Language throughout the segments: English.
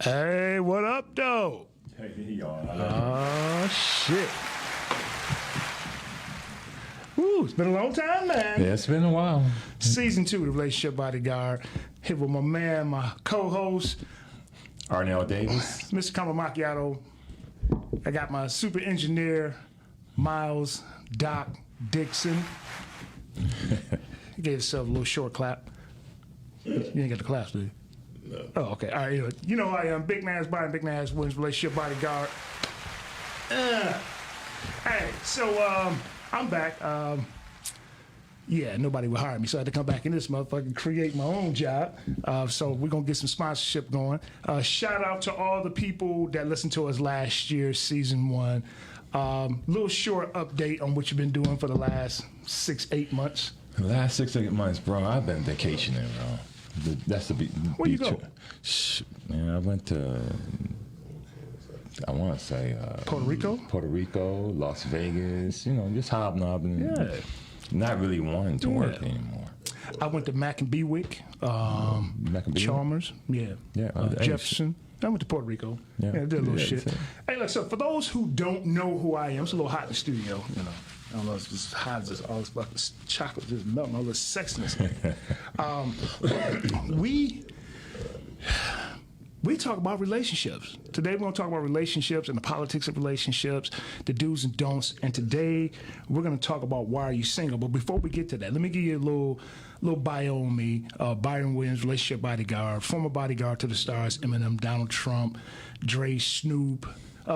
Hey, what up, though? Hey, y'all. Oh, shit. Woo, it's been a long time, man. Yeah, it's been a while. Season 2 of the Relationship Bodyguard. Here with my man, my co-host, Arnell Davis. Mr. Kama Macchiato. I got my super engineer, Miles Doc Dixon. He gave himself a little short clap. You didn't get the claps, did you? No. Oh, okay. All right. You know who I am. Big Man's Byron, Big Man's Williams, Relationship Bodyguard. Hey, so I'm back. Yeah, nobody would hire me, so I had to come back in this motherfucker and create my own job. So we're going to get some sponsorship going. Shout out to all the people that listened to us last year, season 1. Little short update on what you've been doing for the last 6-8 months. The last 6-8 months, bro, I've been vacationing, bro. That's the Where you go? Man, I went to, I want to say Puerto Rico? Puerto Rico, Las Vegas, you know, just hobnobbing. Yeah. Not really wanting to work anymore. I went to Mac and Bewick, Chalmers, yeah, Jefferson. I went to Puerto Rico. Yeah, did a little shit. Hey, look, so for those who don't know who I am, it's a little hot in the studio, you know. I don't know, it's just hot as all this fucking chocolate just melting, all this sexiness. We talk about relationships. Today we're going to talk about relationships and the politics of relationships, the do's and don'ts. And today we're going to talk about why are you single. But before we get to that, let me give you a little bio on me. Byron Williams, relationship bodyguard, former bodyguard to the stars, Eminem, Donald Trump, Dre, Snoop.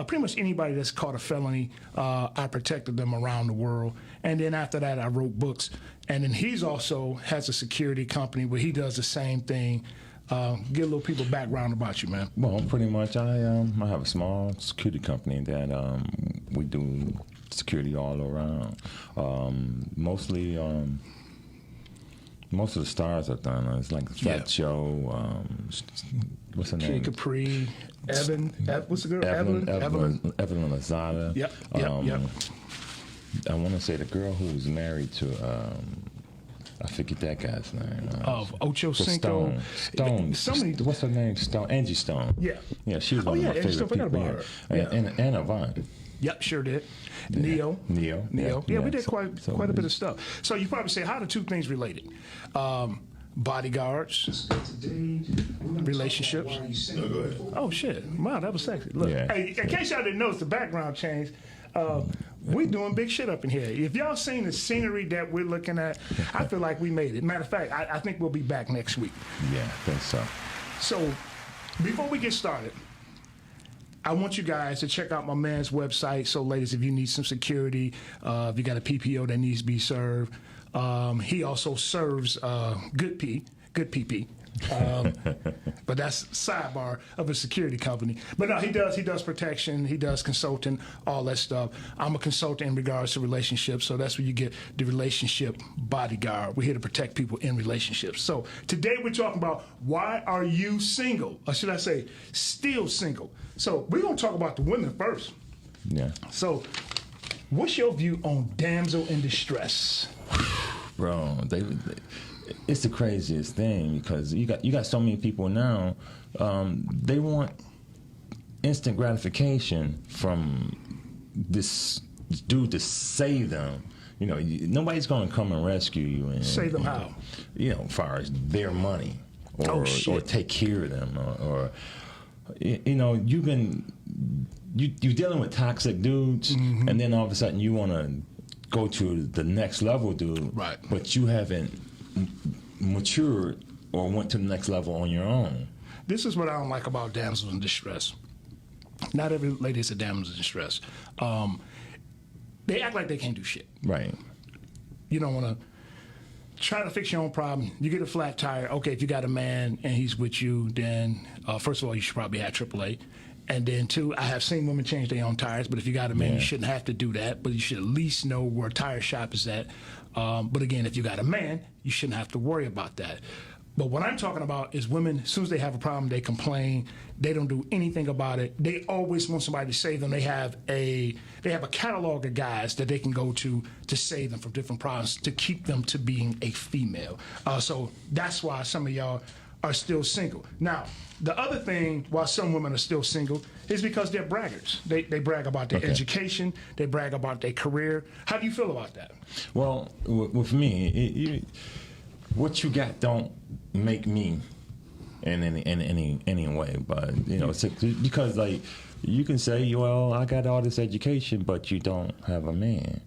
Pretty much anybody that's caught a felony, I protected them around the world. And then after that, I wrote books. And then he's also has a security company where he does the same thing. Give a little people background about you, man. Well, pretty much, I have a small security company that we do security all around. Mostly, most of the stars I've done. It's like Fat Show. What's her name? Kid Capri, Evan. What's the girl? Evelyn Lazada. Yep. I want to say the girl who was married to. I forget that guy's name. Ocho Cinco. Stone. What's her name? Stone. Angie Stone. Yeah. Yeah, she was one of my favorite people. About her. And Avant. Yep, sure did. Neo. Yeah, we did quite a bit of stuff. So you probably say, how are the two things related? Bodyguards, relationships. No, go ahead. Oh shit! Wow, that was sexy. Look, hey, in case y'all didn't notice the background change, we doing big shit up in here. If y'all seen the scenery that we're looking at, I feel like we made it. Matter of fact, I think we'll be back next week. Yeah, I think so. So, before we get started, I want you guys to check out my man's website. So, ladies, if you need some security, if you got a PPO that needs to be served, he also serves good PP. But that's sidebar of a security company. But no, he does protection, he does consulting, all that stuff. I'm a consultant in regards to relationships, so that's where you get the relationship bodyguard. We're here to protect people in relationships. So today we're talking about why are you single? Or should I say still single? So we're gonna talk about the women first. Yeah. So what's your view on damsel in distress? Bro, it's the craziest thing because you got so many people now. They want instant gratification from this dude to save them. You know, nobody's going to come and rescue you and save them how? You know, as far as their money or take care of them or you know, you're dealing with toxic dudes, and then all of a sudden you want to go to the next level, dude. Right. But you haven't matured or went to the next level on your own. This is what I don't like about damsels in distress. Not every lady is a damsel in distress. They act like they can't do shit. Right. You don't want to try to fix your own problem. You get a flat tire. Okay, if you got a man and he's with you, then first of all, you should probably have AAA. And then, two, I have seen women change their own tires, but if you got a man, you shouldn't have to do that, but you should at least know where a tire shop is at. But again, if you got a man, you shouldn't have to worry about that. But what I'm talking about is women, as soon as they have a problem, they complain. They don't do anything about it. They always want somebody to save them. They have a catalog of guys that they can go to save them from different problems, to keep them to being a female. So that's why some of y'all are still single. Now, the other thing why some women are still single is because they're braggarts. They brag about their education. They brag about their career. How do you feel about that? Well, with me, what you got don't make me in any way. But, you know, because, like, you can say, well, I got all this education, but you don't have a man.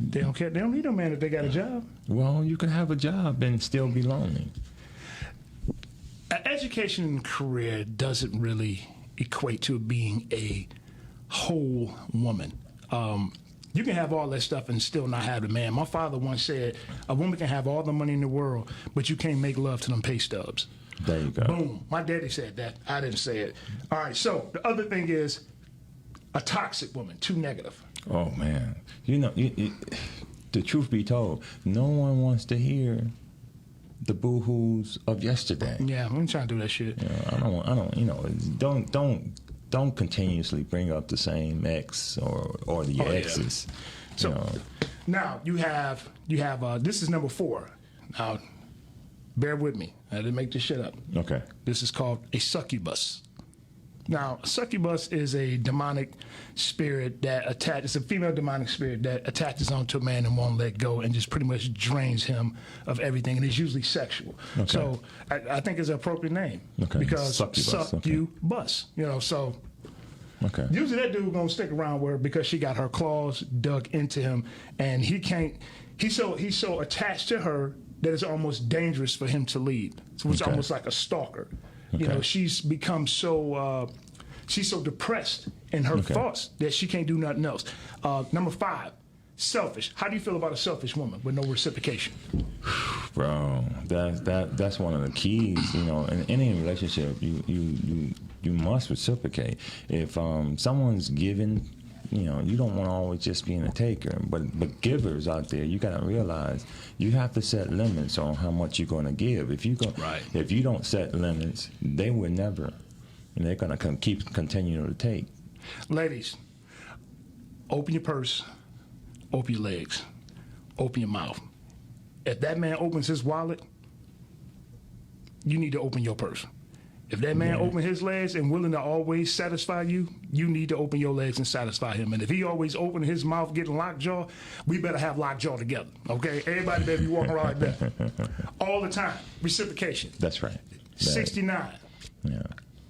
They don't care. They don't need a man if they got a job. Well, you can have a job and still be lonely. An education and career doesn't really equate to being a whole woman. You can have all that stuff and still not have a man. My father once said, a woman can have all the money in the world, but you can't make love to them pay stubs. There you go. Boom. My daddy said that. I didn't say it. All right, so the other thing is a toxic woman, too negative. Oh, man. You know, the truth be told, no one wants to hear the boo-hoos of yesterday. Yeah, I'm trying to do that shit. You know, I don't, you know, don't continuously bring up the same ex or the exes. Yeah. So you know. Now you have this is number 4. Now, bear with me. I didn't make this shit up. Okay. This is called a succubus. Now, a succubus is a demonic spirit that it's a female demonic spirit that attaches onto a man and won't let go and just pretty much drains him of everything, and it's usually sexual. Okay. So I think it's an appropriate name. Okay. Because Succubus. Succubus. You know, so okay. Usually that dude gonna stick around with her because she got her claws dug into him, and he's so attached to her that it's almost dangerous for him to leave. So it's almost like a stalker. Okay. You know, she's become she's so depressed in her thoughts that she can't do nothing else. Number 5, selfish. How do you feel about a selfish woman with no reciprocation? Bro, that's one of the keys. You know, in any relationship, you must reciprocate. If someone's giving, you know, you don't want to always just being a taker. But givers out there, you got to realize you have to set limits on how much you're going to give. If you don't set limits, they will never, and they're going to keep continuing to take. Ladies, open your purse, open your legs, open your mouth. If that man opens his wallet, you need to open your purse. If that man open his legs and willing to always satisfy you, you need to open your legs and satisfy him. And if he always open his mouth getting lockjaw, we better have lockjaw together, okay? Everybody better be walking around like that. All the time. Reciprocation. That's right. 69. Yeah.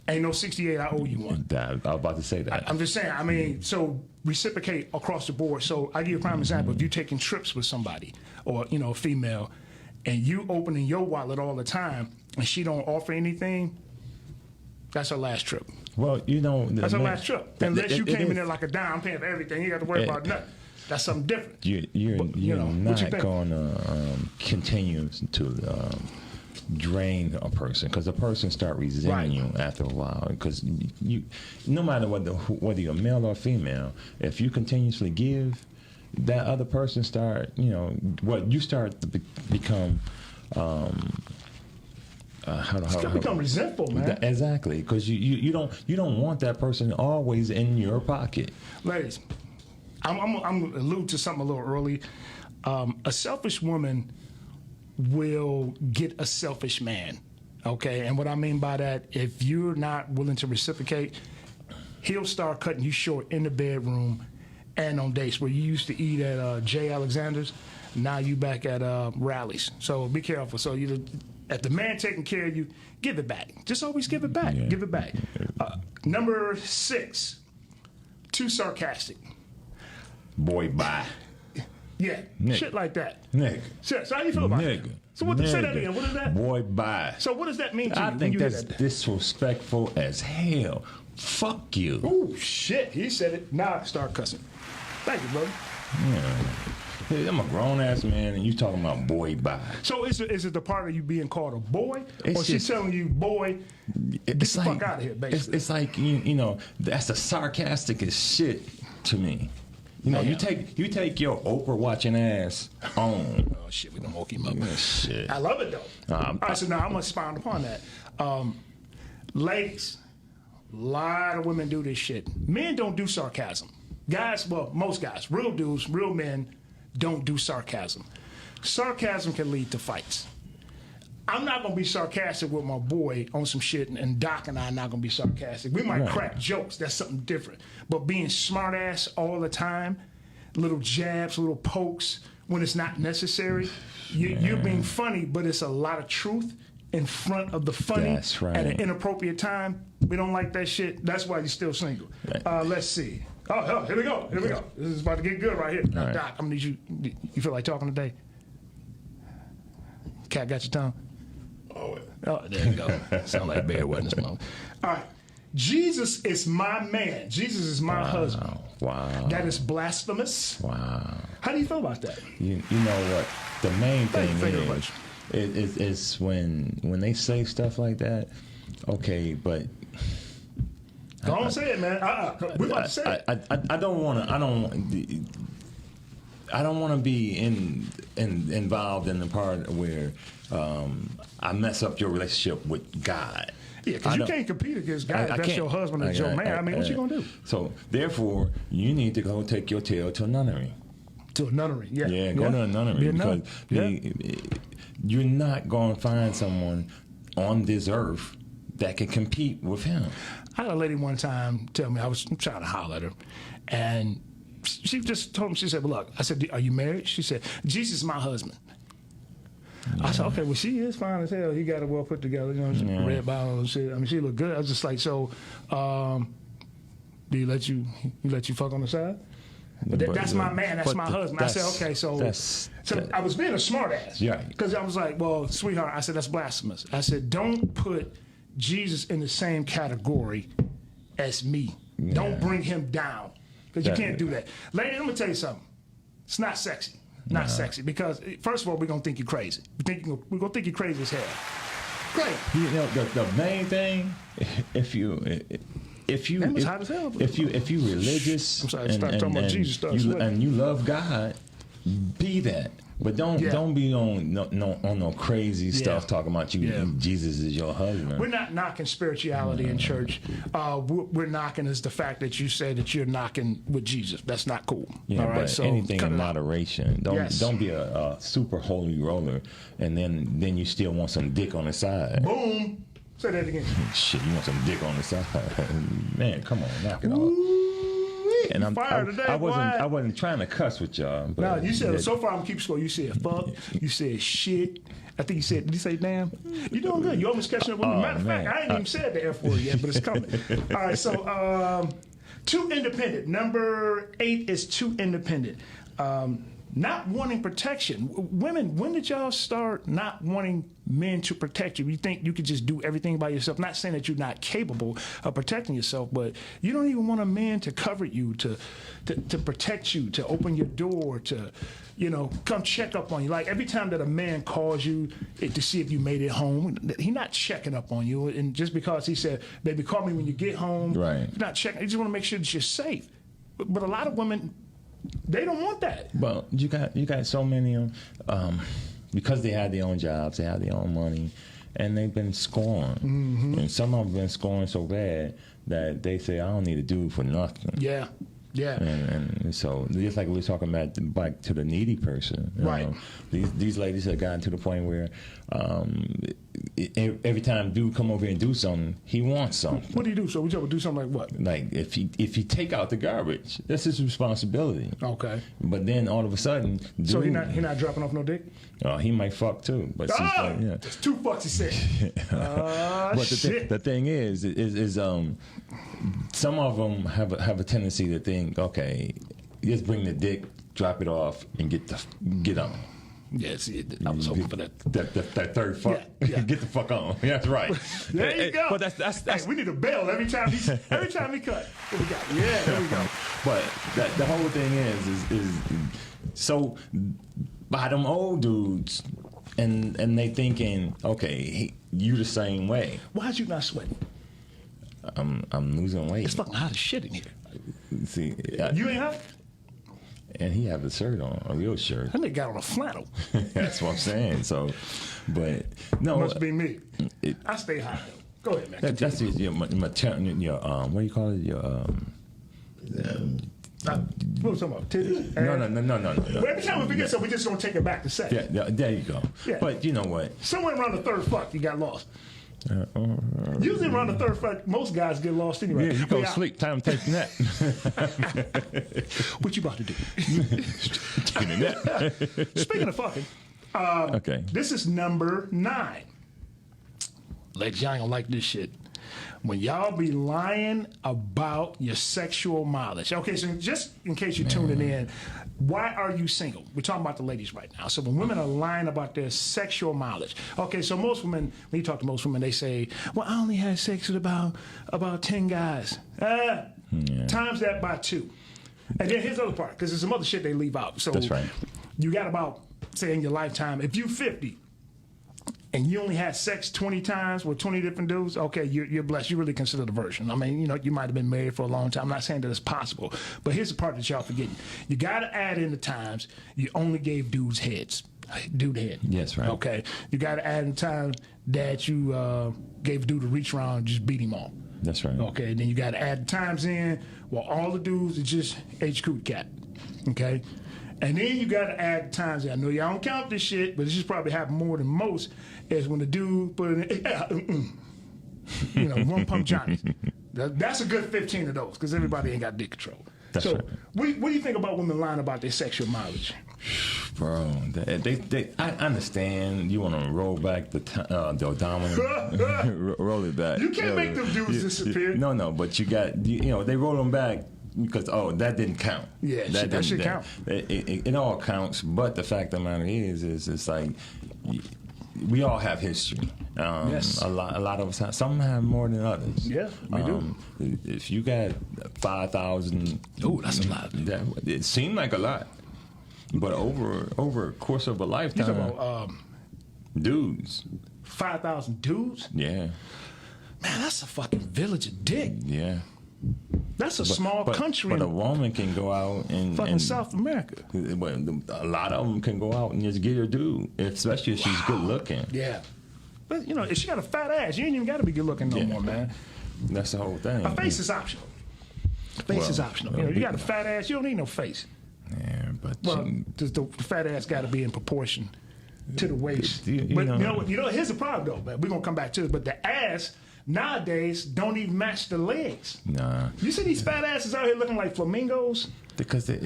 Ain't no 68, I owe you one. I was about to say that. I'm just saying, I mean, so reciprocate across the board. So I give you a prime example. If you're taking trips with somebody or, you know, a female, and you opening your wallet all the time and she don't offer anything, that's her last trip. Well, you know, that's her last trip. Unless you came in there like a dime, I'm paying for everything. You got to worry about nothing. That's something different. You're not going to continue to drain a person, because a person start resenting you after a while. Because you, no matter whether you're male or female, if you continuously give, that other person start, you start to become. Become resentful, man. Exactly, because you don't want that person always in your pocket. Ladies, I'm alluding to something a little early. A selfish woman will get a selfish man. Okay, and what I mean by that, if you're not willing to reciprocate, he'll start cutting you short in the bedroom and on dates where you used to eat at J. Alexander's. Now you back at Rallies. So be careful. So if the man taking care of you, give it back. Just always give it back. Yeah. Give it back. Number 6, too sarcastic. Boy, bye. Yeah, nigga. Shit like that. Nigga. So how you feel about nigga. That? So what? Say that again. What is that? Boy, bye. So what does that mean to you? I think that's disrespectful as hell. Fuck you. Oh shit! He said it. Now I start cussing. Thank you, brother. Yeah. Hey, I'm a grown ass man, and you talking about boy bye. So is it the part of you being called a boy, or she's telling you, boy, get the fuck out of here, basically? It's like you know that's the sarcastic as shit to me. You know, you take your Oprah watching ass on. Oh shit, we done woke him up. Shit. I love it though. All right, so now I'm gonna expound upon that. Ladies, a lot of women do this shit. Men don't do sarcasm. Guys, well, most guys, real dudes, real men, don't do sarcasm. Sarcasm can lead to fights. I'm not going to be sarcastic with my boy on some shit, and Doc and I are not going to be sarcastic. We might crack jokes. That's something different. But being smart ass all the time, little jabs, little pokes when it's not necessary, you're being funny, but it's a lot of truth in front of the funny That's right. at an inappropriate time. We don't like that shit. That's why you're still single. Let's see. Oh, here we go. Here we go. This is about to get good right here. Now, Doc, I'm going to need you. You feel like talking today? Cat got your tongue? Oh, there you go. Sound like Bear wasn't this moment. All right. Jesus is my man. Jesus is my husband. Wow. That is blasphemous. Wow. How do you feel about that? You know what? The main thing Thank you is when they say stuff like that. Okay, but don't say it, man. We're about to say it. I don't want to be involved in the part where I mess up your relationship with God. Yeah, because you can't compete against God. That's your husband and your man. I mean, what you gonna do? So therefore, you need to go take your tail to a nunnery. To a nunnery, yeah. Yeah, go to a nunnery because you're not going to find someone on this earth that can compete with him. I had a lady one time tell me, I was trying to holler at her, and she just told me, she said, well, look, I said, are you married? She said, Jesus is my husband. I said, okay, well, she is fine as hell. He got it well put together, you know, red bottle and shit. I mean, she looked good. I was just like, so, do he let you fuck on the side? But that's my man. That's my husband. I said, okay, so I was being a smart ass. Yeah. Because I was like, well, sweetheart, I said, that's blasphemous. I said, don't put Jesus in the same category as me. Yeah. Don't bring him down. Because you can't do that. Lady, I'm going to tell you something. It's not sexy. Not sexy. Because, first of all, we're going to think you're crazy. We're going to think you're crazy as hell. Great. You know, the main thing, if you religious and you love God, be that. But don't be on no crazy stuff talking about Jesus is your husband. We're not knocking spirituality in church. We're knocking is the fact that you say that you're knocking with Jesus. That's not cool. Yeah, all right? But so anything in moderation. Don't be a super holy roller and then you still want some dick on the side. Boom. Say that again. Shit, you want some dick on the side? Man, come on, knock it off. And I wasn't trying to cuss with y'all. But no, you said so far I'm keeping score. You said fuck. You said shit. I think you said. Did you say damn? You're doing good. You almost catching up with me. Matter of fact, I ain't even said the F word yet, but it's coming. All right, so too independent. Number 8 is too independent. Not wanting protection. Women, when did y'all start not wanting men to protect you? You think you could just do everything by yourself? Not saying that you're not capable of protecting yourself, but you don't even want a man to cover you, to protect you, to open your door, to, come check up on you. Like every time that a man calls you to see if you made it home, he's not checking up on you. And just because he said, baby, call me when you get home, right? He's not checking. He just want to make sure that you're safe. But a lot of women, they don't want that. Well, you got so many of them because they have their own jobs, they have their own money, and they've been scorned. Mm-hmm. And some of them have been scorned so bad that they say, I don't need a dude for nothing. Yeah. Yeah. And so just like we were talking about back to the needy person. Right. These ladies have gotten to the point where every time dude come over here and do something, he wants something. What do you do? So we just do something like what? Like if he take out the garbage, that's his responsibility. Okay. But then all of a sudden, dude, so he not dropping off no dick? He might fuck too. But there's 2 fucks he said. But the thing is some of them have a tendency to think, okay, just bring the dick, drop it off, and get on. Yes, I was hoping for that. That third fuck. Yeah. Get the fuck on. Yeah, that's right. There you go. But that's hey, we need a bell every time he cut. Here we go. Yeah, there we go. But the whole thing is so by them old dudes, and they thinking, okay, you the same way. Why'd you not sweating? I'm losing weight. It's fucking hot as shit in here. See, you ain't hot? And he have a shirt on, a real shirt. That nigga got on a flannel. That's what I'm saying. So, but no, must be me. I stay hot though. Go ahead, man. That's your what do you call it? Your What we talking about? Titties? No. Well, every time we forget something, we just gonna take it back to sex. Yeah, there you go. Yeah. But you know what? Somewhere around the third fuck, you got lost. Usually around the third fuck, most guys get lost anyway. Yeah, you go to sleep. Time to take a nap. What you about to do? Taking a nap. Speaking of fucking, Okay. this is number 9. Ladies, y'all ain't gonna like this shit. When y'all be lying about your sexual mileage. Okay, so just in case you're tuning in, why are you single? We're talking about the ladies right now. So when women are lying about their sexual mileage. Okay, so most women, when you talk to most women, they say, well, I only had sex with about 10 guys. Times that by 2. And then here's the other part, because there's some other shit they leave out. So That's right. You got about, say in your lifetime, if you're 50, and you only had sex 20 times with 20 different dudes, okay, you're blessed. You really consider the virgin. I mean, you might have been married for a long time. I'm not saying that it's possible. But here's the part that y'all forgetting. You got to add in the times you only gave dudes heads. Dude head. Yes, right. Okay. You got to add in the time that you gave a dude a reach around and just beat him off. That's right. Okay. And then you got to add the times in where all the dudes are just H-Coot cat. Okay. And then you got to add times. I know y'all don't count this shit, but this just probably happened more than most. Is when the dude put in, one pump Johnnies. That's a good 15 of those because everybody ain't got dick control. That's so, right. what do you think about women lying about their sexual mileage? Bro, I understand you want to roll back the odometer, roll it back. You can't make them dudes disappear. No, but you got, they roll them back because, that didn't count. Yeah, that should count. It all counts, but the fact of the matter is it's like, we all have history. Yes. A lot of us have. Some have more than others. Yeah, we do. If you got 5,000, that's a lot. It seemed like a lot, but over a course of a lifetime, you talking about dudes, 5,000 dudes? Yeah. Man, that's a fucking village of dick. Yeah. That's a small country. But a woman can go out and fucking South America. A lot of them can go out and just get her dude, especially if she's good looking. Yeah. But, if she got a fat ass, you ain't even got to be good looking no more, man. That's the whole thing. A face is optional. Face is optional. You got a fat ass, you don't need no face. Yeah, but... the fat ass got to be in proportion to the waist. Here's the problem, though, man. We're going to come back to it, but the ass... nowadays don't even match the legs. Nah. You see these fat asses out here looking like flamingos? Because they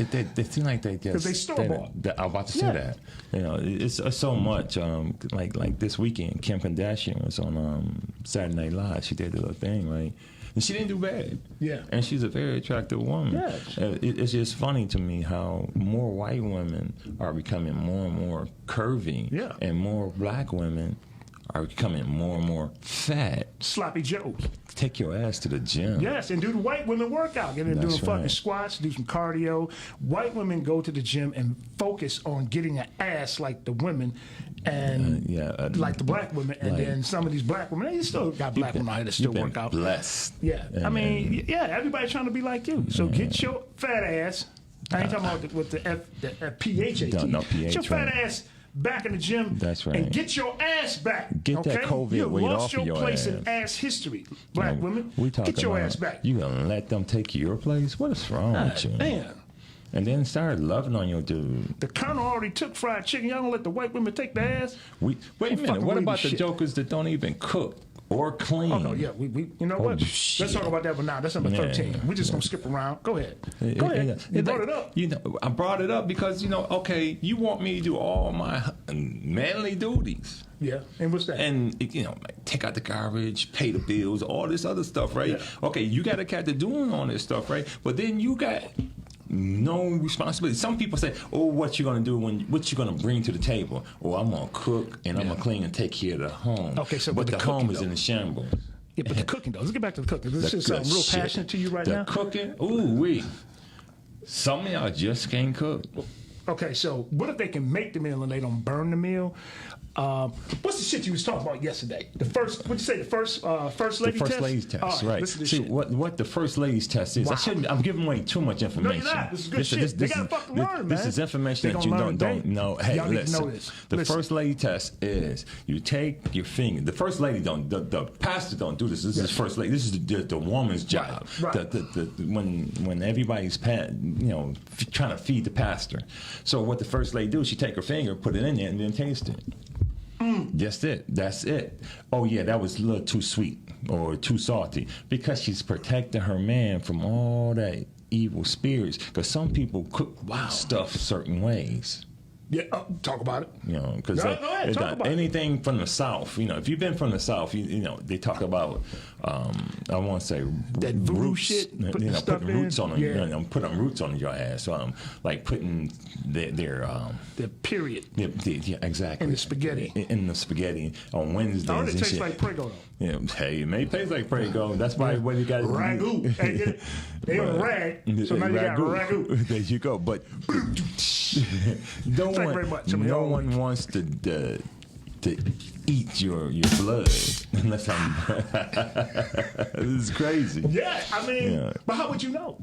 seem like they just... Because they store-bought. I was about to say that. It's so much. Like this weekend, Kim Kardashian was on Saturday Night Live. She did the little thing, right? And she didn't do bad. Yeah. And she's a very attractive woman. Yeah. It's just funny to me how more white women are becoming more and more curvy. Yeah. And more black women are becoming more and more fat. Sloppy Joes. Take your ass to the gym. Yes, and do the white women workout. Get in doing fucking squats, do some cardio. White women go to the gym and focus on getting an ass like the women and like the black women. And then some of these black women, they still got black women out here that still work out. Blessed. Yeah. Everybody's trying to be like you. So get your fat ass. I ain't talking about with the PHAT. No, PH, get your fat ass back in the gym. That's right. And get your ass back. Get that COVID weight off of your ass. You lost your place in ass history. Black women, get your ass back. You gonna let them take your place? What is wrong with you? Man. And then start loving on your dude. The Colonel already took fried chicken. Y'all gonna let the white women take the ass? Wait a minute. What about the jokers that don't even cook or clean? Oh no, yeah. We you know what? Shit. Let's talk about that one now. That's number 13. We're just gonna skip around. Go ahead. Go ahead. You brought it up. I brought it up because okay, you want me to do all my manly duties. Yeah, and what's that? And like take out the garbage, pay the bills, all this other stuff, right? Yeah. Okay, you got a cat to doing all this stuff, right? But then you got no responsibility. Some people say, "Oh, what you gonna do what you gonna bring to the table?" Oh, I'm gonna cook and I'm gonna clean and take care of the home. Okay, so but the home is though. in the shambles. Yeah, but the cooking though. Let's get back to the cooking. This is something real passionate to you right now. The cooking, ooh-wee. Some of y'all just can't cook. Okay, so what if they can make the meal and they don't burn the meal? What's the shit you was talking about yesterday? The first, what'd you say? The first lady test. The first ladies test, All right? Listen to this See shit. what the first ladies test is. Wow. I'm giving away too much information. No, you're not. This is good shit. They gotta fucking learn, man. This is information They that you gonna learn don't today. know. Hey, Y'all need to listen. know this. The Listen. first lady test is you take your finger. The first lady don't. The pastor don't do this. This is first lady. This is the woman's job. Right. When everybody's trying to feed the pastor. So what the first lady do? She take her finger, put it in there, and then taste it. Just it. That's it. Oh yeah, that was a little too sweet or too salty because she's protecting her man from all that evil spirits. Because some people cook stuff certain ways. Yeah, talk about it. Because Go ahead, talk about anything from the South, if you've been from the South, they talk about, I want to say that voodoo roots, shit, putting putting roots on them, yeah. Putting roots on your ass, like putting their period. Yeah, exactly. In the spaghetti. In the spaghetti on Wednesdays. Oh, it and tastes shit. like Prego though. Yeah, hey, it may taste like Prego. That's probably what you got. Ragu. Hey, get it? They on rag, so now you got ragu. There you go. But Thank you very much. no one wants to eat your blood unless I'm. This is crazy. Yeah, I mean, but how would you know?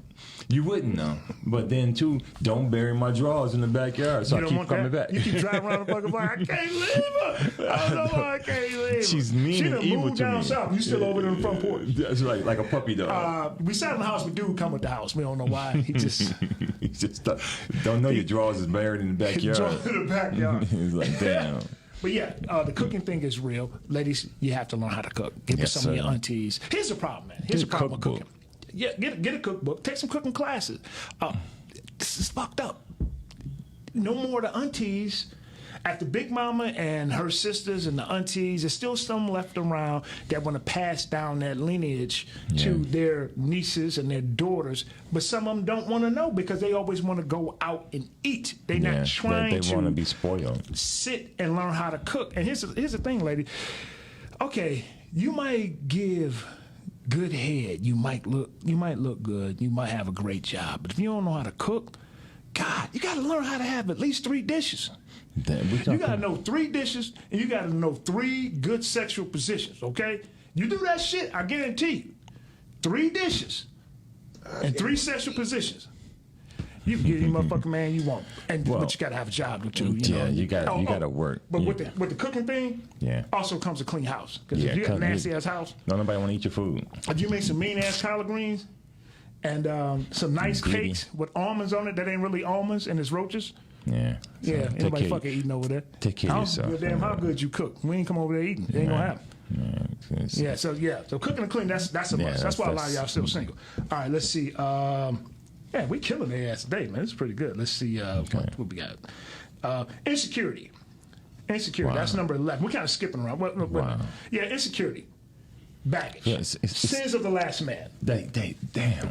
You wouldn't know. But then too, don't bury my drawers in the backyard, so You I don't keep want coming that? back. You keep driving around the fucking block. I can't leave her. I don't know why I can't leave her. She's mean she and done evil moved to down me. south. You still over there in the front porch. That's like a puppy dog. We sat in the house, but dude come with the house. We don't know why. He just He just don't know your drawers is buried in the backyard. drove in the backyard. He's like, damn. But yeah, the cooking thing is real. Ladies, you have to learn how to cook. Get with Yes, some of sir. your aunties. Here's the problem, man. Here's Get the a problem with cookbook. cooking. Yeah, get a cookbook. Take some cooking classes. This is fucked up. No more the aunties. After Big Mama and her sisters and the aunties, there's still some left around that want to pass down that lineage to their nieces and their daughters. But some of them don't want to know because they always want to go out and eat. They're not trying they want to to be spoiled. sit and learn how to cook. And here's the thing, lady. Okay, you might give good head. You might look good. You might have a great job. But if you don't know how to cook, God, you got to learn how to have at least 3 dishes. You got to know 3 dishes, and you got to know 3 good sexual positions, okay? You do that shit, I guarantee you. 3 dishes and 3 sexual positions. You can get any motherfucking man you want. But you got to have a job, too. You got to work. But with the cooking thing, also comes a clean house. Because if you got a nasty-ass house, nobody want to eat your food. if you make some mean-ass collard greens and some nice cakes with almonds on it that ain't really almonds and it's roaches, anybody fucking eating over there. Take care of yourself. Give a damn how good you cook. We ain't come over there eating. It ain't gonna happen. So cooking and clean, that's a must. That's why a lot of y'all still single. All right, let's see. We killing their ass today, man. It's pretty good. Let's see what we got. Insecurity. Insecurity. That's number 11. We're kind of skipping around. Yeah, insecurity. Baggage. Yes, Sins of the last man. Damn, man.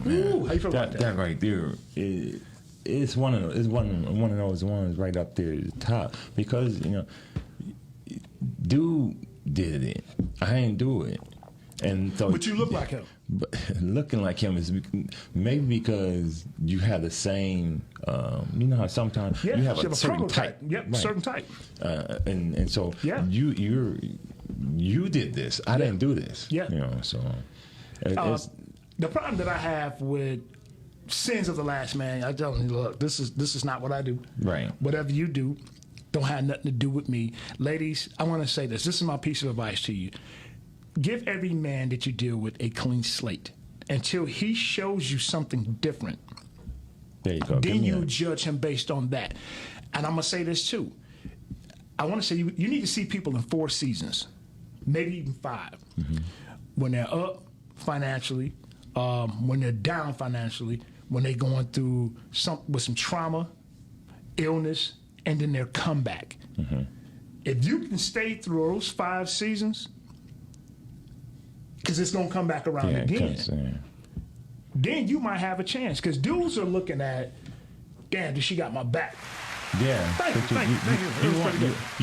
Ooh, how you feel about that? That right there. It's one of those ones right up there at the top because dude did it. I ain't do it, and so. But you look like him. But looking like him is maybe because you have the same. You know how sometimes you have a certain type. Yep, right. Certain type. And so you did this. I didn't do this. Yeah. So. The problem that I have with sins of the last man, I tell you, look, this is not what I do. Right. Whatever you do, don't have nothing to do with me. Ladies, I want to say this. This is my piece of advice to you. Give every man that you deal with a clean slate until he shows you something different. There you go. Then you judge him based on that. And I'm going to say this too. I want to say you need to see people in 4 seasons, maybe even 5. Mm-hmm. When they're up financially, when they're down financially, when they're going through some trauma, illness, and then their comeback. Mm-hmm. If you can stay through those 5 seasons, because it's going to come back around again, then you might have a chance. Because dudes are looking at, damn, she got my back. Yeah, thank you.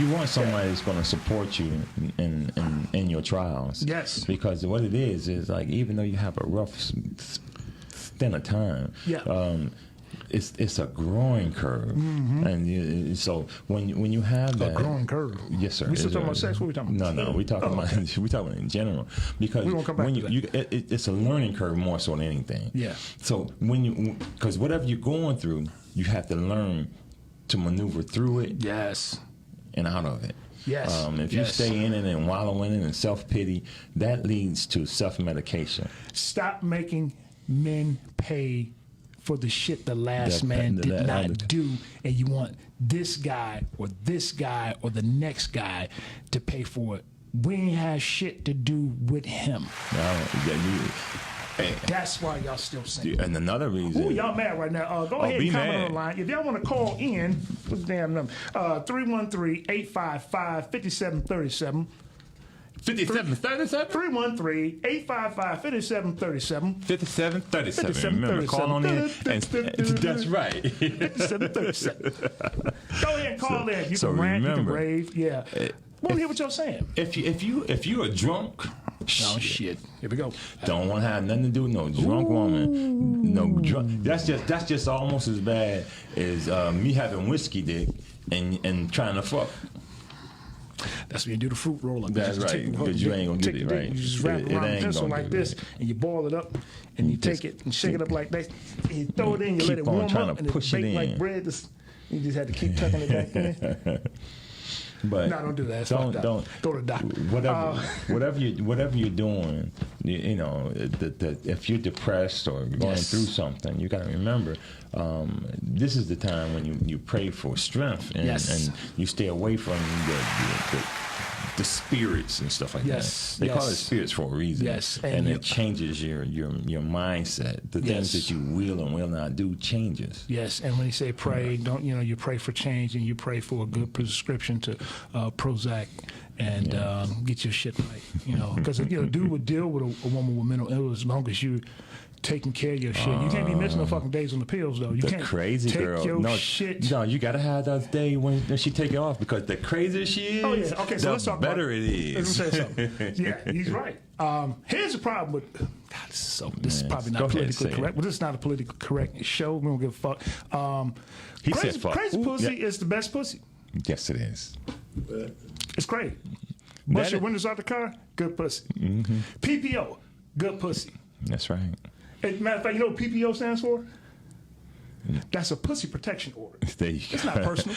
You want somebody that's going to support you in your trials. Yes. Because what it is like even though you have a rough stint of time, it's a growing curve, and so when you have that growing curve. Yes, sir. We still talking about sex? What we talking about? No, we talking about we talking about in general, because We won't come back when to that. it's a learning curve more so than anything. Yeah. So because whatever you're going through, you have to learn to maneuver through it. Yes. And out of it. Yes. If you stay in it and wallow in it and self-pity, that leads to self-medication. Stop making men pay for the shit the last man did not do, and you want this guy or the next guy to pay for it. We ain't have shit to do with him. That's why y'all still single. And another reason. Ooh, y'all mad right now. Go ahead and comment on the line. If y'all want to call in, what's the damn number? 313-855-5737. 5737? 313-855-5737. 5737. Remember, call on in. That's right. 5737. Go ahead and call in. You So can rant, you can remember, rave. Yeah. We'll hear what y'all saying. If you're a drunk, Oh, shit. Here we go. don't want to have nothing to do with no drunk woman. No drunk. That's just almost as bad as me having whiskey dick and trying to fuck. That's when you do the fruit roll up. That's right, because you ain't gonna get it right. You just wrap it around a pencil gonna like get this, right. and you boil it up, and you take it and shake it up like that, and you throw it in, you let it Keep on warm trying up, to and push it it bake like in. bread. You just had to keep tucking it back in. But No, don't do that. It's fucked up. Don't go to the doctor. Whatever you're doing, you know, if you're depressed or going through something, you got to remember, this is the time when you pray for strength and you stay away from the spirits and stuff like that. They call it spirits for a reason. Yes, and it changes your mindset. The things that you will and will not do changes. Yes, and when you say pray, don't you pray for change and you pray for a good prescription to Prozac and get your shit right. Because a dude would deal with a woman with mental illness as long as you taking care of your shit. You can't be missing no fucking days on the pills, though. You the can't crazy take girl. Your No, shit. no, you gotta have that day when she take it off, because the crazier she is, Okay, so the let's talk better about, it is. Let me say something. Yeah, he's right. Here's the problem with. God, this is probably not politically correct. But this is not a politically correct show. We don't give a fuck. He said fuck. Crazy pussy is the best pussy. Yes, it is. It's crazy. Bust your windows out the car, good pussy. Mm-hmm. PPO, good pussy. That's right. Matter of fact, you know what PPO stands for? That's a pussy protection order. There you go. It's not personal.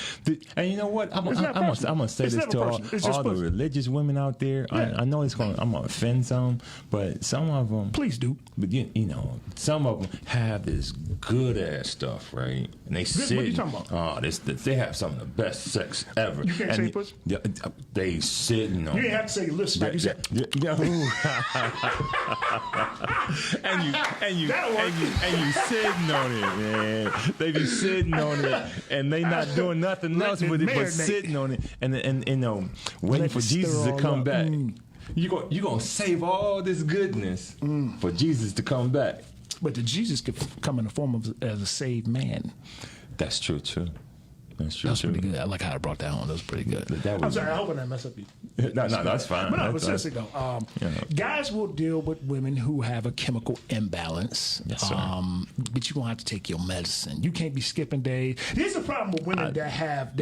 And you know what? I'm It's not personal. gonna say It's this never to personal. It's just all the pussy. religious women out there. Yeah. I know I'm gonna offend some, but some of them. Please do. But you know, some of them have this good ass stuff, right? And they sit. What are you talking about? They have some of the best sex ever. You can't say pussy? They sitting on. You didn't have to say lip smack. You said. and you sitting on it, man. They be sitting on it, and they not doing nothing else with it but sitting on it, and waiting for Jesus to come back. You gonna save all this goodness for Jesus to come back. But the Jesus could come in the form of as a saved man. That's true too. That's true. That's pretty good. I like how I brought that on. That was pretty good. I'm sorry. I hope I didn't mess up you. No, that's fine. But seriously though, guys will deal with women who have a chemical imbalance. Yes, sir. But you're gonna have to take your medicine. You can't be skipping days. Here's the problem with women that have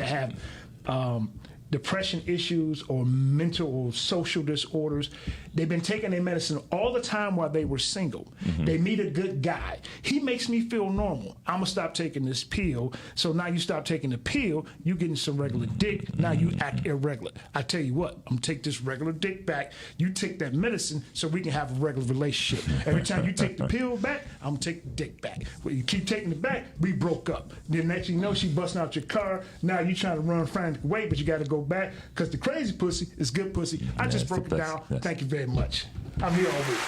depression issues or mental or social disorders. They've been taking their medicine all the time while they were single. They meet a good guy. He makes me feel normal. I'm gonna stop taking this pill. So now you stop taking the pill, you getting some regular dick. Now you act irregular. I tell you what, I'm gonna take this regular dick back. You take that medicine so we can have a regular relationship. Every time you take the pill back, I'm gonna take the dick back. When you keep taking it back, we broke up. Then next you know, she busting out your car. Now you trying to run frantic away, but you got to go back because the crazy pussy is good pussy. I just broke it down. Thank you very much. I'm here all week.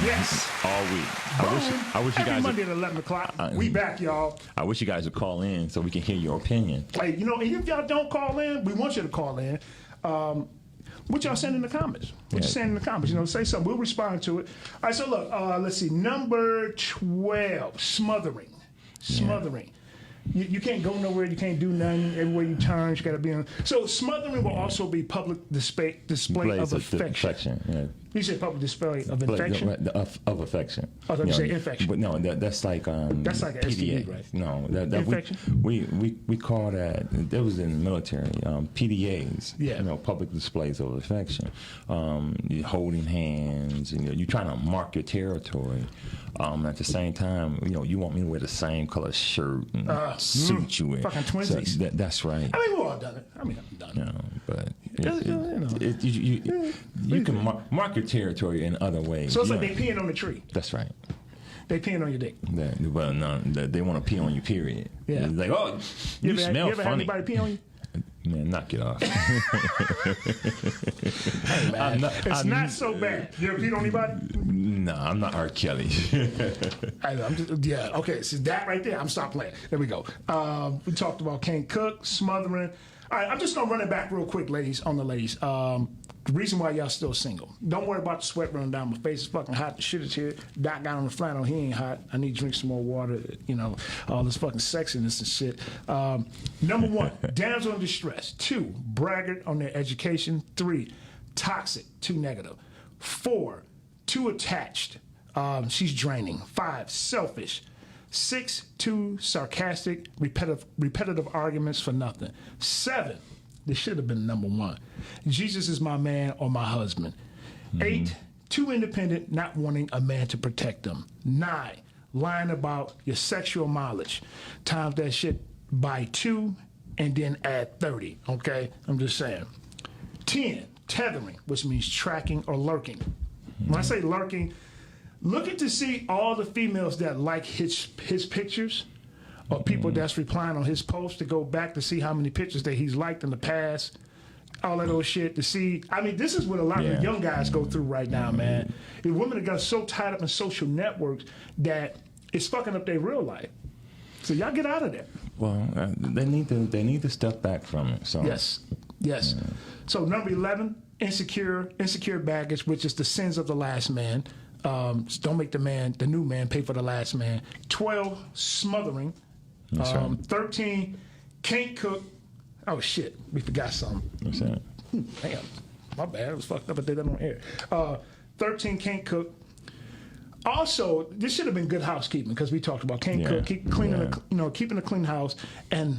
Yes. All week. I wish you Every guys. Monday at 11 o'clock. We back, y'all. I wish you guys would call in so we can hear your opinion. Hey, if y'all don't call in, we want you to call in. What y'all saying in the comments? What you saying in the comments? Say something. We'll respond to it. All right, so look, let's see. Number 12, smothering. Smothering. You can't go nowhere. You can't do nothing. Everywhere you turn, you got to be on. So smothering will also be public display of affection. You said public display of infection? Of affection. I thought you said infection. But no, that's like that's like an PDA. STD, right? No, infection? We call that was in the military. PDAs. Yeah. Public displays of affection. You're holding hands, and you're trying to mark your territory. At the same time, you want me to wear the same color shirt and suit you in. Fucking twinsies. So that's right. I mean, we've all done it. I mean, I've done it. But you can mark your territory in other ways. So it's like they peeing on the tree. That's right. They peeing on your dick. Well, no, they want to pee on you, period. Yeah. It's like, oh, you smell you ever funny. Had anybody pee on you? Man, knock it off. Hey, man, it's not so bad. You ever peed on anybody? No, I'm not R. Kelly. Okay, so that right there, I'm stop playing. There we go. We talked about can't cook, smothering. All right, I'm just going to run it back real quick, ladies, on the ladies. The reason why y'all still single. Don't worry about the sweat running down my face. It's fucking hot. The shit is here. Doc got on the flannel. He ain't hot. I need to drink some more water. All this fucking sexiness and shit. Number 1, damsel in distress. 2, braggart on their education. 3, toxic. 2, negative. 4, too attached. She's draining. 5, selfish. 6, too sarcastic. Repetitive arguments for nothing. 7, this should have been number 1. Jesus is my man or my husband. 8, too independent, not wanting a man to protect them. 9, lying about your sexual mileage. Times that shit by 2 and then add 30, okay? I'm just saying. 10, tethering, which means tracking or lurking. When I say lurking, looking to see all the females that like his pictures or people that's replying on his post to go back to see how many pictures that he's liked in the past, all that old shit to see. I mean, this is what a lot of the young guys go through right now, man. The women have got so tied up in social networks that it's fucking up their real life. So y'all get out of there. Well, they need to step back from it. So yes. So number 11, insecure baggage, which is the sins of the last man. Don't make the new man pay for the last man. 12, smothering. Right. 13, can't cook. Oh shit, we forgot something. What's that? Damn, my bad. It was fucked up. I did that on air. 13, can't cook. Also, this should have been good housekeeping because we talked about can't cook, keep cleaning, keeping a clean house. And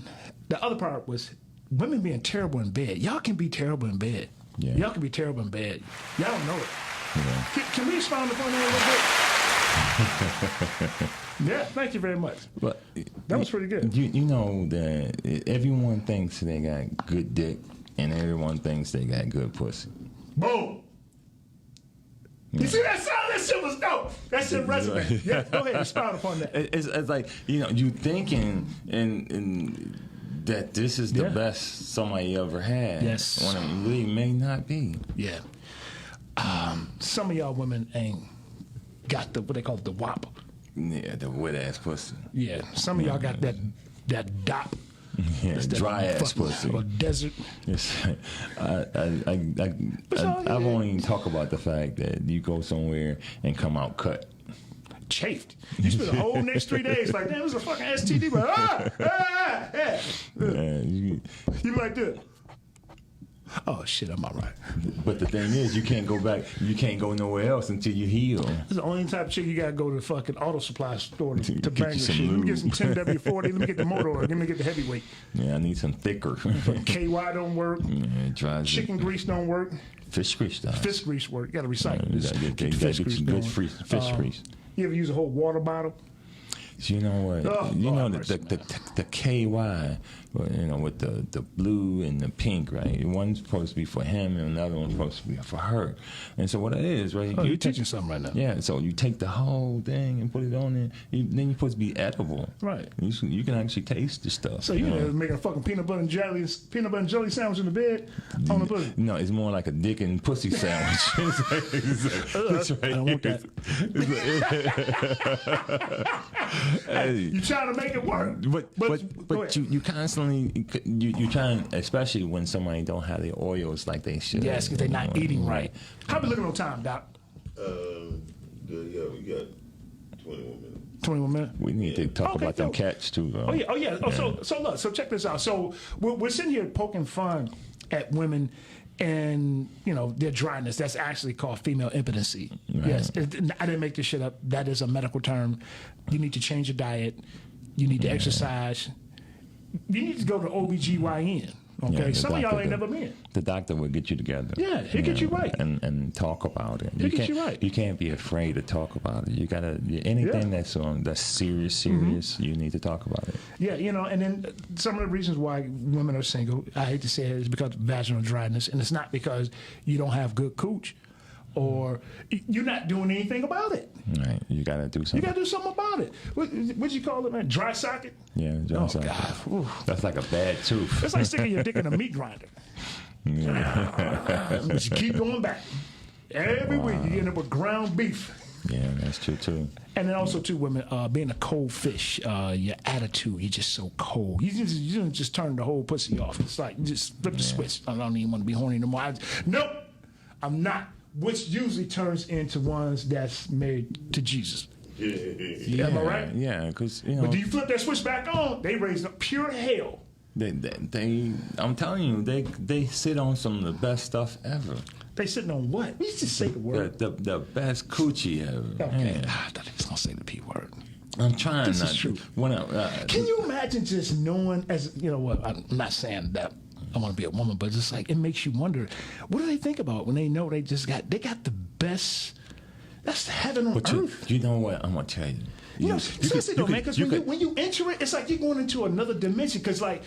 the other part was women being terrible in bed. Y'all can be terrible in bed. Yeah. Y'all can be terrible in bed. Y'all don't know it. Yeah. Can we expound upon that a little bit? Yeah, thank you very much. But that was pretty good. You know that everyone thinks they got good dick, and everyone thinks they got good pussy. Boom. You see that sound? That shit was dope. That shit resonated. Yeah, go ahead and expound upon that. It's like you thinking and that this is the best somebody ever had. Yes. When it really may not be. Yeah. Some of y'all women ain't got what they call the WAP. Yeah, the wet ass pussy. Yeah, some of y'all got that DOP. Yeah, dry ass pussy. Or desert. Yes, I've only talked about the fact that you go somewhere and come out cut. Chafed. You spend the whole next 3 days like, damn, it was a fucking STD, but you like this. Oh shit, I'm all right. But the thing is, you can't go back. You can't go nowhere else until you heal. It's the only type of chick you gotta go to the fucking auto supply store to bang your shit. Let me get some 10W40. Let me get the motor oil. Let me get the heavyweight. Yeah, I need some thicker. KY don't work. Yeah, chicken grease don't work. Fish grease does. Fish grease work. You gotta recycle this. You gotta get some good fish grease. You ever use a whole water bottle? You know what? The KY, with the blue and the pink, right? One's supposed to be for him, and another one's supposed to be for her. And so what it is, right? Oh, you're teaching something right now. Yeah. So you take the whole thing and put it on there. Then you're supposed to be edible. Right. You can actually taste the stuff. So you making a fucking peanut butter and jelly sandwich in the bed on the pussy? No, it's more like a dick and pussy sandwich. That's right. I don't want that. Hey, you trying to make it work, but you constantly you trying, especially when somebody don't have their oils like they should. Yes, because they're not eating right. How we looking on time, Doc? Yeah, we got 21 minutes. 21 minutes. We need to talk about them cats too, though. Oh yeah. So look. So check this out. So we're sitting here poking fun at women and their dryness. That's actually called female impotency. Right. Yes, I didn't make this shit up. That is a medical term. You need to change your diet. You need to exercise. You need to go to OBGYN. Okay, some of y'all ain't never been. The doctor will get you together. Yeah, he'll get you right. And talk about it. He'll get you right. You can't be afraid to talk about it. You gotta, anything that's serious, you need to talk about it. Yeah, and then some of the reasons why women are single, I hate to say it, is because of vaginal dryness. And it's not because you don't have good cooch or you're not doing anything about it. Right, you gotta do something. You gotta do something about it. What'd you call it, man? Dry socket? Yeah, dry socket. God. Ooh. That's like a bad tooth. It's like sticking your dick in a meat grinder. But you keep going back. Every week you end up with ground beef. Yeah, that's true too. And then also too, women, being a cold fish, your attitude, you're just so cold. You just turn the whole pussy off. It's like you just flip the switch. I don't even want to be horny no more. Nope, I'm not. Which usually turns into ones that's married to Jesus. Yeah, am I right? Yeah, because But do you flip that switch back on? They raise up pure hell. I'm telling you, they sit on some of the best stuff ever. They sitting on what? We just say the word. The best coochie ever. Okay, I thought they was gonna say the P word. I'm trying this not is true. to. Can you imagine just knowing, as you know what? I'm not saying that I want to be a woman, but it's like it makes you wonder, what do they think about when they know they got the best? That's heaven on earth. You know what? I'm gonna tell you. Seriously though, man, because when you enter it, it's like you're going into another dimension. Because like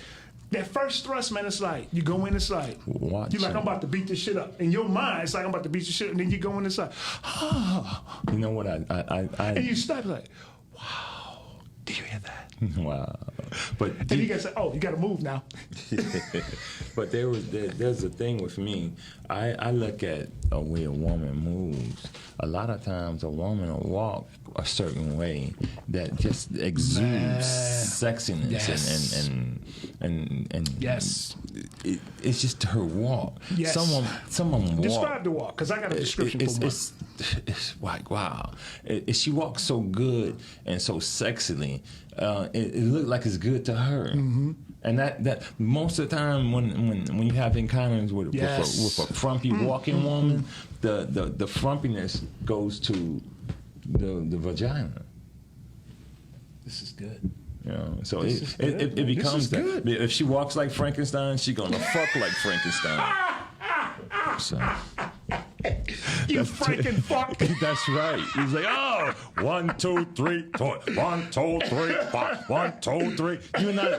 that first thrust, man, it's like you go in, it's like you're like I'm about to beat this shit up. In your mind, it's like I'm about to beat this shit, and then you go in, it's like, you know what? And you stop like, wow. Did you hear that? Wow. But and you gotta say, oh, you gotta move now. But there's a thing with me. I look at a way a woman moves. A lot of times a woman will walk a certain way that just exudes sexiness and yes. It's just her walk. Yes. Someone walk. Describe the walk, because I got a description for one. It's like, wow. She walks so good and so sexily. It looked like it's good to her. Mm-hmm. And that most of the time when you have encounters with a frumpy walking woman, the frumpiness goes to the vagina. This is good. So it becomes that. If she walks like Frankenstein, she's gonna fuck like Frankenstein. So. You freaking fuck. That's right. He's like, 1, 2, 3, 4. 1, 2, 3, 4. 1, 2, 3.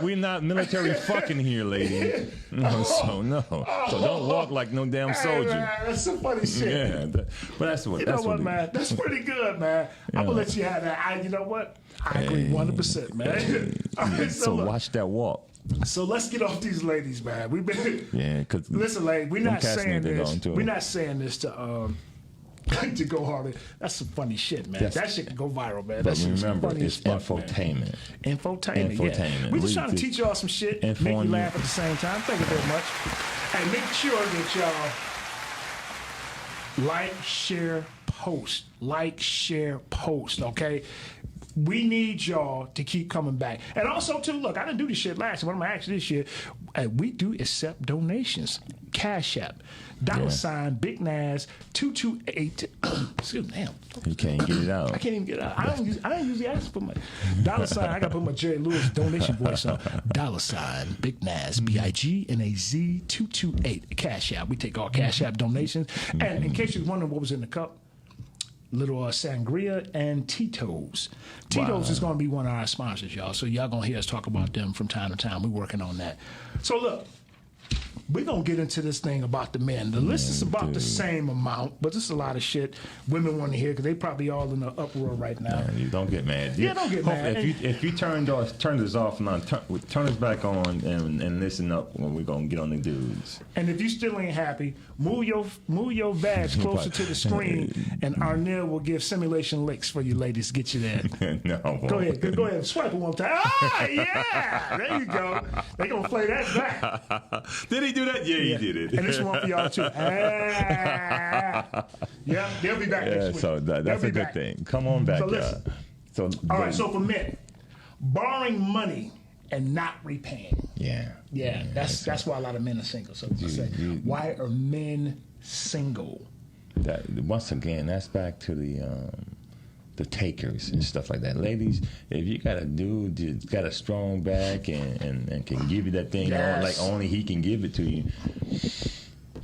We're not military fucking here, lady. So don't walk like no damn soldier. Man, that's some funny shit. Yeah, but that's what. You know what, man? That's pretty good, man. I'm gonna let you have that. You know what? I agree 100%, man. All right, so watch that walk. So let's get off these ladies, man. We've been because listen, lady, we're not saying this. We're not saying this to to go harder. That's some funny shit, man. That shit can go viral, man. But remember, it's infotainment. Infotainment. Yeah. We're just trying to teach y'all some shit, make you laugh at the same time. Thank you very much. And make sure that y'all like, share, post. Okay. We need y'all to keep coming back. And also, too, look, I didn't do this shit last year. What I'm going to ask you this year, we do accept donations. Cash App, $ Big Nas 228. Excuse me, damn. You can't get it out. I can't even get it out. I don't usually ask for my $. I got to put my Jerry Lewis donation voice on. $ Big Nas, BIGNAZ 228. Cash App. We take all Cash App donations. And in case you're wondering what was in the cup, little sangria and Tito's. Tito's is going to be one of our sponsors, y'all. So y'all going to hear us talk about them from time to time. We're working on that. So look, we're going to get into this thing about the men. The list is about the same amount, but this is a lot of shit women want to hear because they probably all in the uproar right now. Man, you don't get mad. Don't get mad. If you turn this off now, turn this back on and listen up when we're going to get on the dudes. And if you still ain't happy, move your badge closer to the screen, and Arnell will give simulation licks for you ladies. Get you there. No. Go ahead. Swipe it one time. Yeah. There you go. They going to play that back. Did he do that? Yeah, he did it. And this one for y'all, too. Yeah, they'll be back next week. So that's a good thing. Come on back, so listen. y'all. All right, so for men, borrowing money and not repaying. Yeah. That's why a lot of men are single. So why are men single? That, once again, that's back to the takers and stuff like that. Ladies, if you got a dude that's got a strong back and can give you that thing on, like only he can give it to you,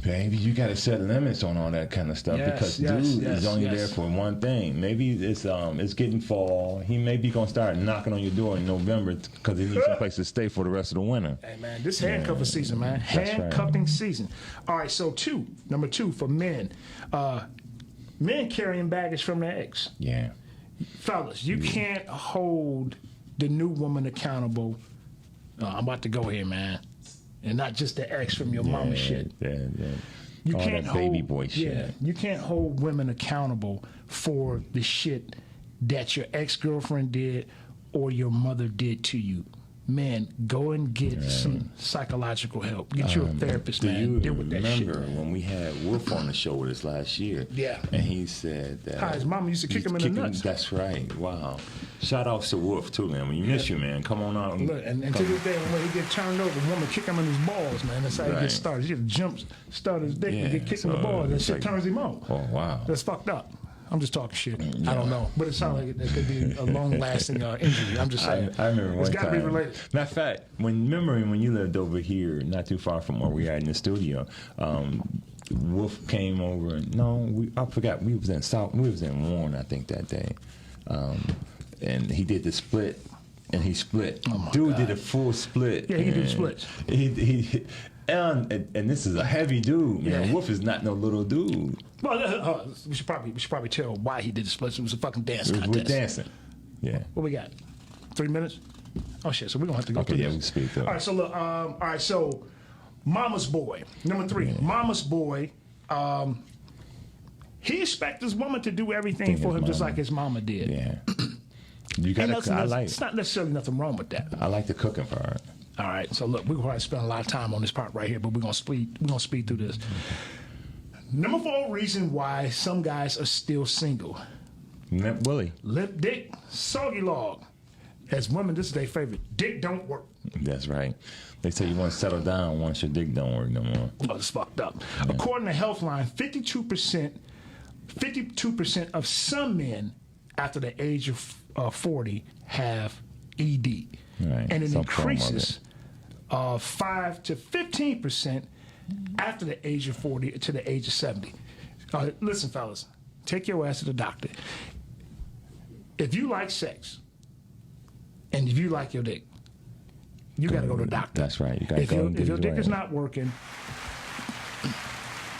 baby, you got to set limits on all that kind of stuff because dude is only there for one thing. Maybe it's getting fall. He may be going to start knocking on your door in November because he needs some place to stay for the rest of the winter. Hey, man, this handcuffing season, man. Handcuffing season. All right, so number two for men. Men carrying baggage from their ex. Yeah. Fellas, you can't hold the new woman accountable. I'm about to go here, man. And not just the ex from your mama shit. You all can't that hold baby boy shit. Yeah, you can't hold women accountable for the shit that your ex-girlfriend did or your mother did to you. Man, go and get some psychological help. Get you a therapist, man. Deal with that shit. Remember when we had Wolf on the show with us last year? Yeah. And he said that how his mama used to kick him in the nuts. That's right. Wow. Shout out to Wolf too, man. We miss you, man. Come on out. Look, and to this day, when he get turned over, a woman kick him in his balls, man. That's how he gets started. He just jumps, start his dick, and get kicked in the balls. That shit turns him on. Oh wow. That's fucked up. I'm just talking shit. I don't know, but it sounds like it could be a long-lasting injury. I'm just saying. I remember one it's got to be related. Matter of fact, when you lived over here, not too far from where we are in the studio, Wolf came over. I forgot. We was in Warren, I think, that day, and he did the split. And he split. Oh Dude God. Did a full split. Yeah, he did splits. And this is a heavy dude, man. Yeah. Wolf is not no little dude. Well, we should probably tell why he did the splits. It was a fucking dance contest. We're dancing. Yeah. What we got? 3 minutes? Oh shit! So we're gonna have to go through this. We speak though. All right. So look. All right. So, Mama's boy. Number 3. Mama's boy. He expects this woman to do everything for him, just like his mama did. Yeah. You got to. It's not necessarily nothing wrong with that. I like the cooking part. All right, so look, we're going to spend a lot of time on this part right here, but we're going to speed through this. Number 4 reason why some guys are still single. Limp Willie. Limp dick, soggy log. As women, this is their favorite. Dick don't work. That's right. They say you want to settle down once your dick don't work no more. Oh, it's fucked up. Yeah. According to Healthline, 52% of some men after the age of 40 have ED. Right. And it increases 5 to 15% after the age of 40 to the age of 70. Listen, fellas, take your ass to the doctor. If you like sex and if you like your dick, you got to go to the doctor. That's right. You got to go. If your dick is not working,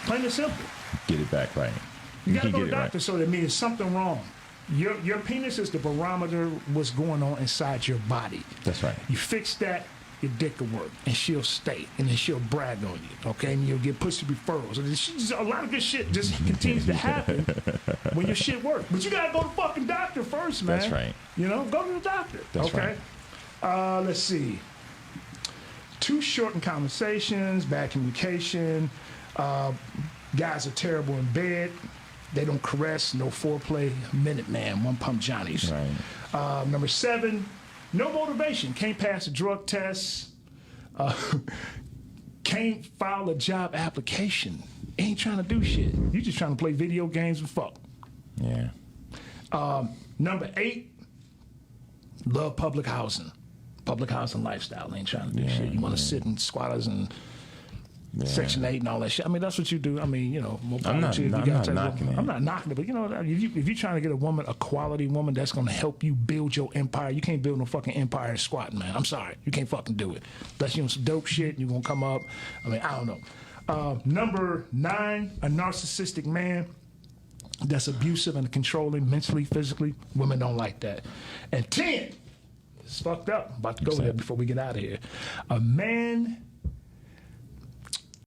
plain and simple, get it back right. You got to go to the doctor. So that means something wrong. Your penis is the barometer of what's going on inside your body. That's right. You fix that, your dick will work, and she'll stay, and then she'll brag on you, okay? And you'll get pussy referrals. And a lot of good shit just continues to happen when your shit works. But you gotta go to the fucking doctor first, man. That's right. You know, go to the doctor. That's okay? Right. Let's see. Too short in conversations, bad communication. Guys are terrible in bed. They don't caress, no foreplay, Minute Man, one pump Johnnies. Right. Number 7, no motivation. Can't pass a drug test. Can't file a job application. Ain't trying to do shit. You just trying to play video games and fuck. Yeah. Number 8, love public housing. Public housing lifestyle. Ain't trying to do shit. You want to sit in squatters and Section 8 and all that shit. I mean, that's what you do. I mean, you know, I'm not knocking it. I'm not knocking it, but you know, if you're trying to get a woman, a quality woman that's going to help you build your empire, you can't build no fucking empire squatting, man. I'm sorry. You can't fucking do it. Unless you on some dope shit, you're going to come up. I mean, I don't know. Number 9, a narcissistic man that's abusive and controlling mentally, physically. Women don't like that. And 10, it's fucked up. I'm about to go there before we get out of here. A man